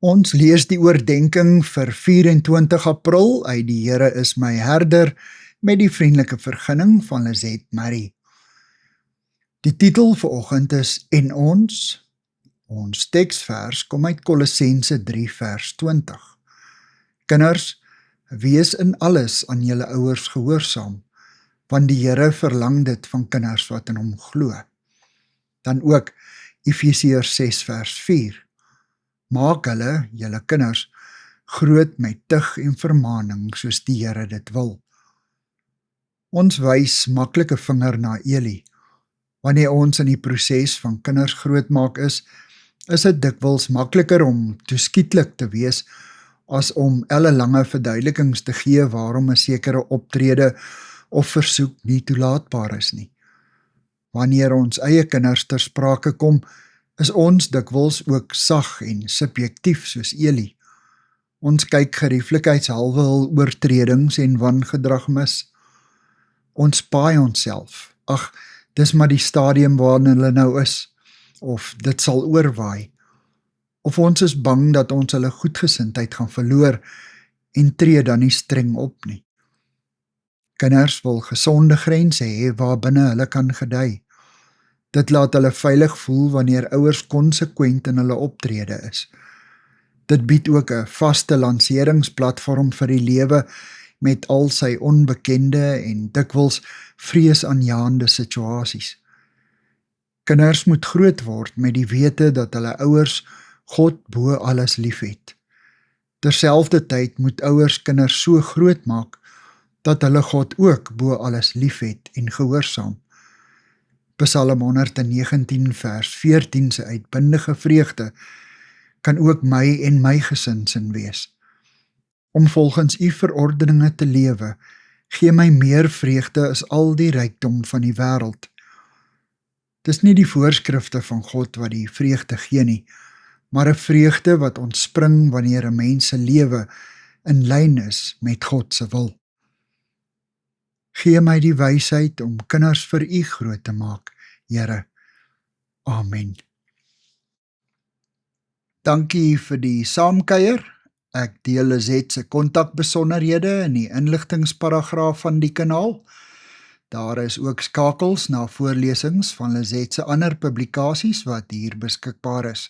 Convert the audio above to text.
Ons lees die oordenking vir 24 April uit Die Here is my herder met die vriendelike vergunning van Lizette Marie. Die titel vir oggend is En ons. Ons teksvers kom uit Kolossense 3 vers 20. Kinders, wees in alles aan julle ouers gehoorsaam, want die Here verlang dit van kinders wat in hom glo. Dan ook Efesiërs 6 vers 4. Maak hulle, julle kinders, groot met tug en vermaning, soos die Here dit wil. Ons wys maklike vinger na Eli. Wanneer ons in die proses van kinders grootmaak is dit dikwels makliker om toeskietlik te wees, as om ellelange verduidelikings te gee waarom 'n sekere optrede of versoek nie toelaatbaar is nie. Wanneer ons eie kinders ter sprake kom, is ons dikwels ook sag en subjektief soos Eli. Ons kyk gerieflikheidshalwe hul oortredings en wangedrag mis. Ons paai onsself. Ag, dis maar die stadium waarin hulle nou is, of dit sal oorwaai. Of ons is bang dat ons hulle goedgesindheid gaan verloor en tree dan nie streng op nie. Kinders wil gesonde grense hê waarbinne hulle kan gedei. Dit laat hulle veilig voel wanneer ouers konsekwent in hulle optrede is. Dit bied ook 'n vaste lanseringsplatform vir die lewe met al sy onbekende en dikwels vreesaanjaende situasies. Kinders moet groot word met die wete dat hulle ouers God bo alles liefhet. Terselfdertyd moet ouers kinders so groot maak dat hulle God ook bo alles liefhet en gehoorsaam. Psalm 119 vers 14 se uitbundige vreugde kan ook my en my gesin sin wees. Om volgens u verordeninge te lewe, gee my meer vreugde as al die rykdom van die wêreld. Dis nie die voorskrifte van God wat die vreugde gee nie, maar 'n vreugde wat ontspring wanneer 'n mens se lewe in lyn is met God se wil. Gee my die wysheid om kinders vir u groot te maak, Here. Amen. Dankie vir die saamkuier. Ek deel Lizette se kontakbesonderhede in die inligtingsparagraaf van die kanaal. Daar is ook skakels na voorlesings van Lizette se ander publikasies wat hier beskikbaar is.